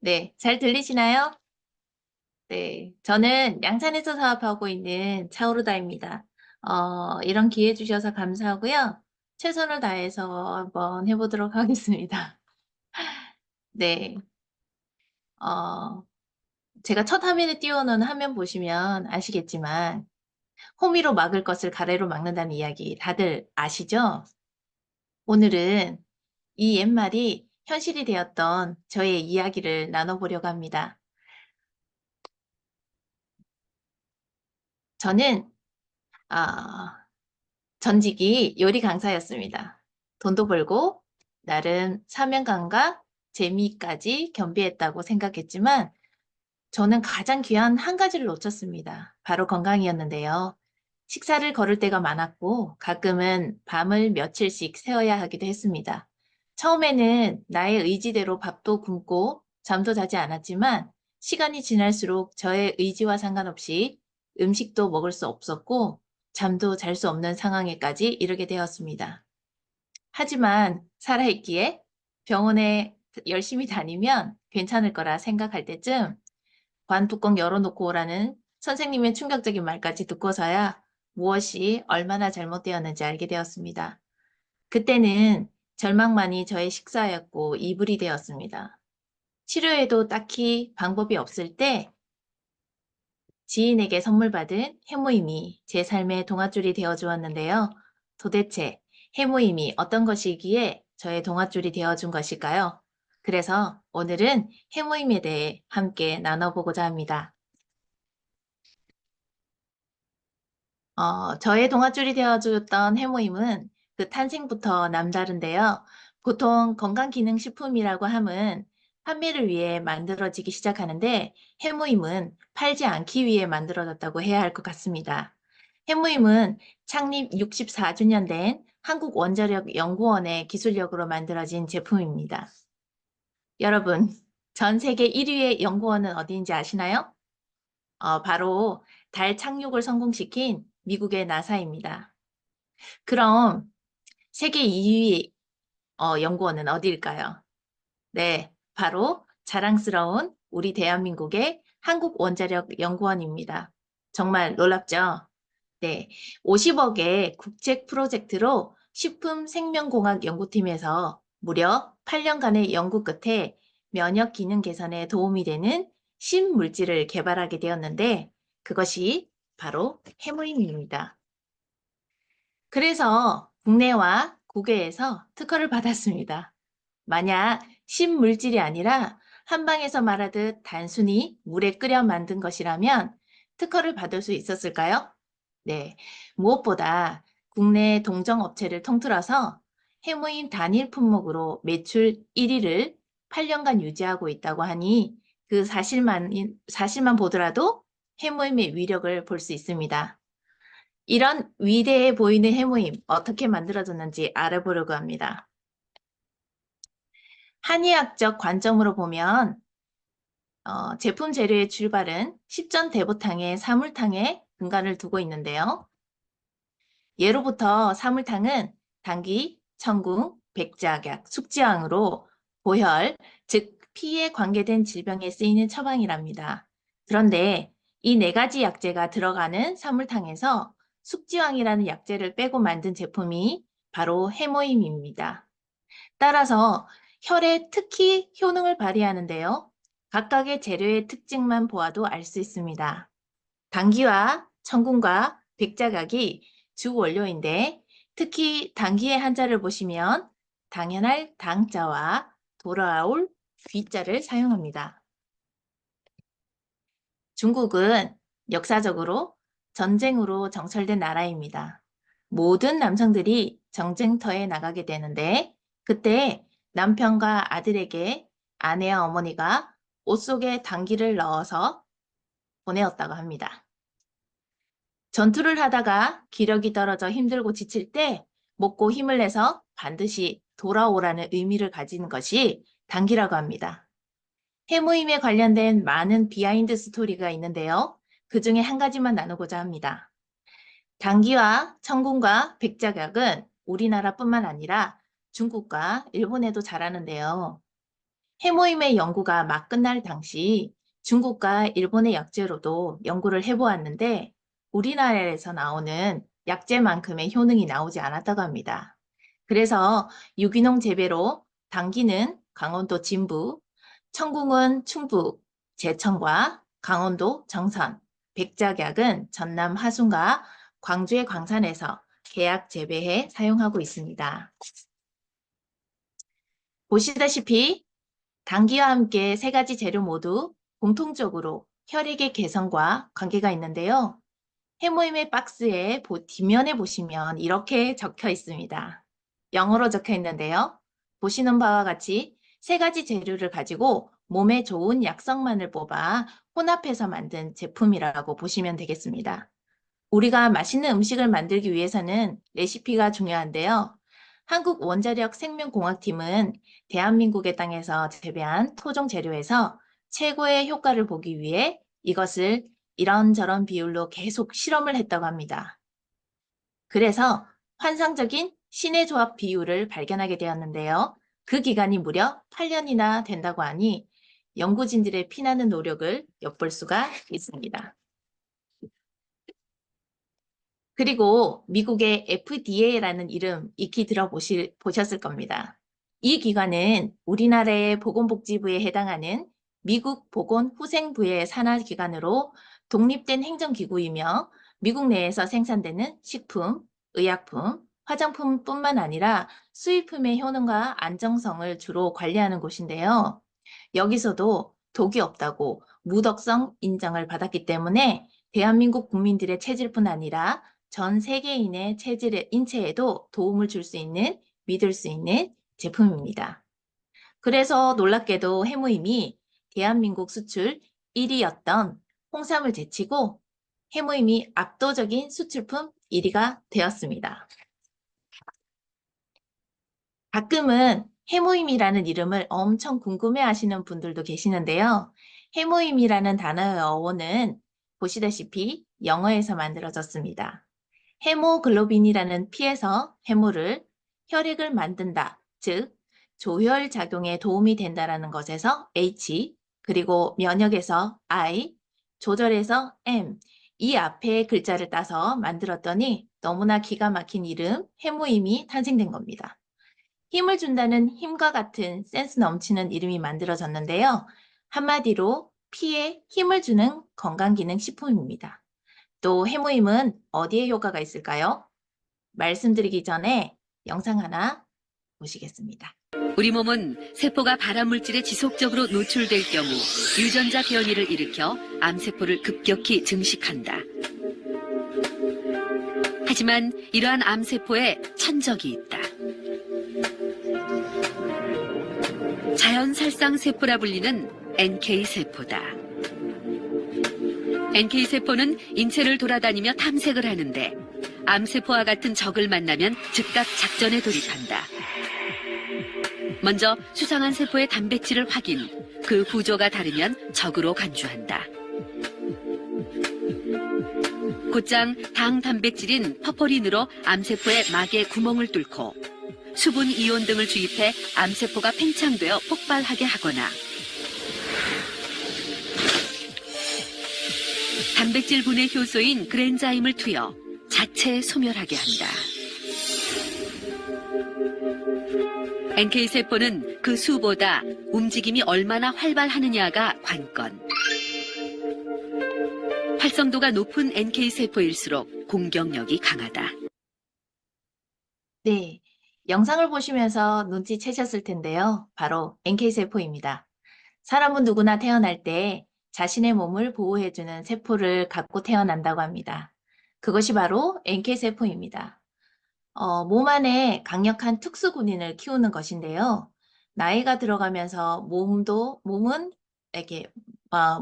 네, 잘 들리시나요? 네, 저는 양산에서 사업하고 있는 차오르다입니다. 이런 기회 주셔서 감사하고요. 최선을 다해서 한번 해보도록 하겠습니다. 네, 어, 제가 첫 화면에 띄워놓은 화면 보시면 아시겠지만 호미로 막을 것을 가래로 막는다는 이야기 다들 아시죠? 오늘은 이 옛말이 현실이 되었던 저의 이야기를 나눠보려고 합니다. 저는 아, 전직이 요리 강사였습니다. 돈도 벌고 나름 사명감과 재미까지 겸비했다고 생각했지만 저는 가장 귀한 한 가지를 놓쳤습니다. 바로 건강이었는데요. 식사를 거를 때가 많았고 가끔은 밤을 며칠씩 새워야 하기도 했습니다. 처음에는 나의 의지대로 밥도 굶고 잠도 자지 않았지만 시간이 지날수록 저의 의지와 상관없이 음식도 먹을 수 없었고 잠도 잘 수 없는 상황에까지 이르게 되었습니다. 하지만 살아있기에 병원에 열심히 다니면 괜찮을 거라 생각할 때쯤 관 뚜껑 열어놓고 오라는 선생님의 충격적인 말까지 듣고서야 무엇이 얼마나 잘못되었는지 알게 되었습니다. 그때는 절망만이 저의 식사였고 이불이 되었습니다. 치료에도 딱히 방법이 없을 때 지인에게 선물 받은 해모임이 제 삶의 동아줄이 되어 주었는데요. 도대체 해모임이 어떤 것이기에 저의 동아줄이 되어 준 것일까요? 그래서 오늘은 해모임에 대해 함께 나눠보고자 합니다. 저의 동아줄이 되어주었던 해모임은 그 탄생부터 남다른데요. 보통 건강기능식품이라고 함은 판매를 위해 만들어지기 시작하는데 해모임은 팔지 않기 위해 만들어졌다고 해야 할 것 같습니다. 해모임은 창립 64주년 된 한국원자력연구원의 기술력으로 만들어진 제품입니다. 여러분, 전 세계 1위의 연구원은 어디인지 아시나요? 바로 달 착륙을 성공시킨 미국의 나사입니다. 그럼 세계 2위 연구원은 어디일까요? 네, 바로 자랑스러운 우리 대한민국의 한국원자력연구원입니다. 정말 놀랍죠? 네, 50억의 국책 프로젝트로 식품생명공학 연구팀에서 무려 8년간의 연구 끝에 면역 기능 개선에 도움이 되는 신물질을 개발하게 되었는데 그것이 바로 해무임입니다. 그래서 국내와 국외에서 특허를 받았습니다. 만약 신물질이 아니라 한방에서 말하듯 단순히 물에 끓여 만든 것이라면 특허를 받을 수 있었을까요? 네, 무엇보다 국내 동정업체를 통틀어서 해무임 단일 품목으로 매출 1위를 8년간 유지하고 있다고 하니 그 사실만 보더라도 해무임의 위력을 볼 수 있습니다. 이런 위대해 보이는 해무임 어떻게 만들어졌는지 알아보려고 합니다. 한의학적 관점으로 보면 제품 재료의 출발은 십전 대보탕의 사물탕에 근간을 두고 있는데요. 예로부터 사물탕은 당귀, 청궁, 백작약, 숙지향으로 고혈, 즉 피에 관계된 질병에 쓰이는 처방이랍니다. 그런데 이 네 가지 약재가 들어가는 사물탕에서 숙지황이라는 약재를 빼고 만든 제품이 바로 해모임입니다. 따라서 혈에 특히 효능을 발휘하는데요. 각각의 재료의 특징만 보아도 알 수 있습니다. 당귀와 청군과 백작약이 주 원료인데 특히 당귀의 한자를 보시면 당연할 당자와 돌아올 귀자를 사용합니다. 중국은 역사적으로 전쟁으로 정철된 나라입니다. 모든 남성들이 정쟁터에 나가게 되는데 그때 남편과 아들에게 아내와 어머니가 옷 속에 당귀를 넣어서 보내었다고 합니다. 전투를 하다가 기력이 떨어져 힘들고 지칠 때 먹고 힘을 내서 반드시 돌아오라는 의미를 가진 것이 당귀라고 합니다. 해무임에 관련된 많은 비하인드 스토리가 있는데요. 그 중에 한 가지만 나누고자 합니다. 당귀와 청군과 백작약은 우리나라뿐만 아니라 중국과 일본에도 자라는데요. 해모임의 연구가 막 끝날 당시 중국과 일본의 약재로도 연구를 해보았는데 우리나라에서 나오는 약재만큼의 효능이 나오지 않았다고 합니다. 그래서 유기농 재배로 당기는 강원도 진부, 청궁은 충북, 제천과 강원도 정선, 백작약은 전남 하순과 광주의 광산에서 계약 재배해 사용하고 있습니다. 보시다시피 당기와 함께 세 가지 재료 모두 공통적으로 혈액의 개성과 관계가 있는데요. 해모임의 박스의 뒷면에 보시면 이렇게 적혀 있습니다. 영어로 적혀 있는데요. 보시는 바와 같이 세 가지 재료를 가지고 몸에 좋은 약성만을 뽑아 혼합해서 만든 제품이라고 보시면 되겠습니다. 우리가 맛있는 음식을 만들기 위해서는 레시피가 중요한데요. 한국 원자력 생명공학팀은 대한민국의 땅에서 재배한 토종 재료에서 최고의 효과를 보기 위해 이것을 이런저런 비율로 계속 실험을 했다고 합니다. 그래서 환상적인 신의 조합 비율을 발견하게 되었는데요. 그 기간이 무려 8년이나 된다고 하니 연구진들의 피나는 노력을 엿볼 수가 있습니다. 그리고 미국의 FDA라는 이름 익히 들어보셨을 겁니다. 이 기관은 우리나라의 보건복지부에 해당하는 미국 보건후생부의 산하기관으로 독립된 행정기구이며 미국 내에서 생산되는 식품, 의약품, 화장품뿐만 아니라 수입품의 효능과 안정성을 주로 관리하는 곳인데요. 여기서도 독이 없다고 무독성 인정을 받았기 때문에 대한민국 국민들의 체질뿐 아니라 전 세계인의 인체에도 도움을 줄 수 있는 믿을 수 있는 제품입니다. 그래서 놀랍게도 해무임이 대한민국 수출 1위였던 홍삼을 제치고 해무임이 압도적인 수출품 1위가 되었습니다. 가끔은 해무임이라는 이름을 엄청 궁금해 하시는 분들도 계시는데요. 해무임이라는 단어의 어원은 보시다시피 영어에서 만들어졌습니다. 헤모글로빈이라는 피에서 해모를 혈액을 만든다, 즉 조혈 작용에 도움이 된다라는 것에서 H, 그리고 면역에서 I, 조절에서 M, 이 앞에 글자를 따서 만들었더니 너무나 기가 막힌 이름 해모임이 탄생된 겁니다. 힘을 준다는 힘과 같은 센스 넘치는 이름이 만들어졌는데요. 한마디로 피에 힘을 주는 건강기능식품입니다. 또 해모임은 어디에 효과가 있을까요? 말씀드리기 전에 영상 하나 보시겠습니다. 우리 몸은 세포가 발암물질에 지속적으로 노출될 경우 유전자 변이를 일으켜 암세포를 급격히 증식한다. 하지만 이러한 암세포에 천적이 있다. 자연살상세포라 불리는 NK세포다. NK세포는 인체를 돌아다니며 탐색을 하는데 암세포와 같은 적을 만나면 즉각 작전에 돌입한다. 먼저 수상한 세포의 단백질을 확인, 그 구조가 다르면 적으로 간주한다. 곧장 당 단백질인 퍼포린으로 암세포의 막에 구멍을 뚫고 수분 이온 등을 주입해 암세포가 팽창되어 폭발하게 하거나 단백질 분해 효소인 그랜자임을 투여 자체 소멸하게 한다. NK세포는 그 수보다 움직임이 얼마나 활발하느냐가 관건. 활성도가 높은 NK세포일수록 공격력이 강하다. 네, 영상을 보시면서 눈치채셨을 텐데요. 바로 NK세포입니다. 사람은 누구나 태어날 때 자신의 몸을 보호해주는 세포를 갖고 태어난다고 합니다. 그것이 바로 NK세포입니다. 몸 안에 강력한 특수군인을 키우는 것인데요. 나이가 들어가면서 몸은 이렇게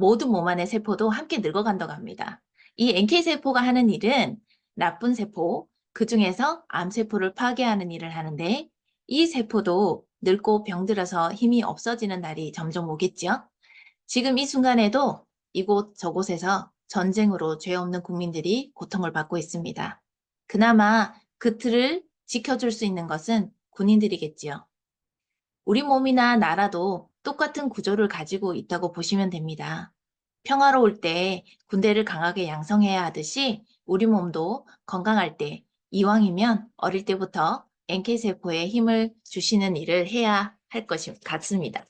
모든 몸 안의 세포도 함께 늙어간다고 합니다. 이 NK세포가 하는 일은 나쁜 세포, 그 중에서 암세포를 파괴하는 일을 하는데 이 세포도 늙고 병들어서 힘이 없어지는 날이 점점 오겠죠. 지금 이 순간에도 이곳 저곳에서 전쟁으로 죄 없는 국민들이 고통을 받고 있습니다. 그나마 그 틀을 지켜줄 수 있는 것은 군인들이겠지요. 우리 몸이나 나라도 똑같은 구조를 가지고 있다고 보시면 됩니다. 평화로울 때 군대를 강하게 양성해야 하듯이 우리 몸도 건강할 때 이왕이면 어릴 때부터 NK세포에 힘을 주시는 일을 해야 할 것이 같습니다.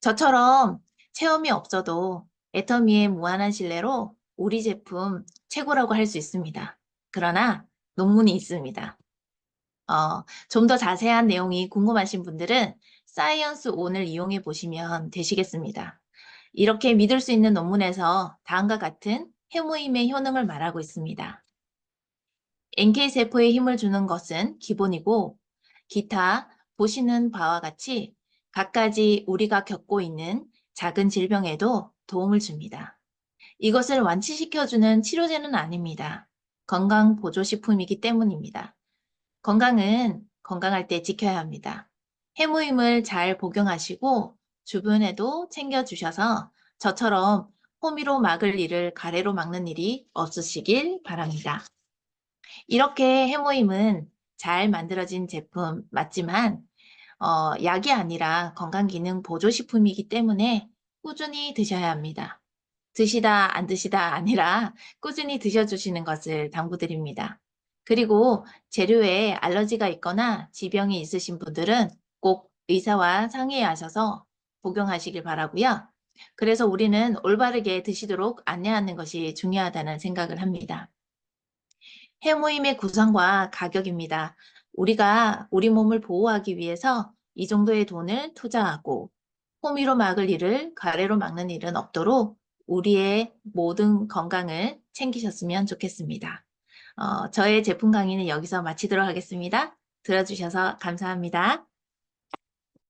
저처럼 체험이 없어도 애터미의 무한한 신뢰로 우리 제품 최고라고 할 수 있습니다. 그러나 논문이 있습니다. 좀 더 자세한 내용이 궁금하신 분들은 사이언스 온을 이용해 보시면 되시겠습니다. 이렇게 믿을 수 있는 논문에서 다음과 같은 해모임의 효능을 말하고 있습니다. NK세포에 힘을 주는 것은 기본이고 기타 보시는 바와 같이 갖가지 우리가 겪고 있는 작은 질병에도 도움을 줍니다. 이것을 완치시켜주는 치료제는 아닙니다. 건강 보조식품이기 때문입니다. 건강은 건강할 때 지켜야 합니다. 해무임을 잘 복용하시고 주변에도 챙겨주셔서 저처럼 호미로 막을 일을 가래로 막는 일이 없으시길 바랍니다. 이렇게 해모임은 잘 만들어진 제품 맞지만 약이 아니라 건강기능 보조식품이기 때문에 꾸준히 드셔야 합니다. 드시다 안 드시다 아니라 꾸준히 드셔주시는 것을 당부드립니다. 그리고 재료에 알러지가 있거나 지병이 있으신 분들은 꼭 의사와 상의하셔서 복용하시길 바라고요. 그래서 우리는 올바르게 드시도록 안내하는 것이 중요하다는 생각을 합니다. 해모임의 구성과 가격입니다. 우리가 우리 몸을 보호하기 위해서 이 정도의 돈을 투자하고 호미로 막을 일을 가래로 막는 일은 없도록 우리의 모든 건강을 챙기셨으면 좋겠습니다. 저의 제품 강의는 여기서 마치도록 하겠습니다. 들어주셔서 감사합니다.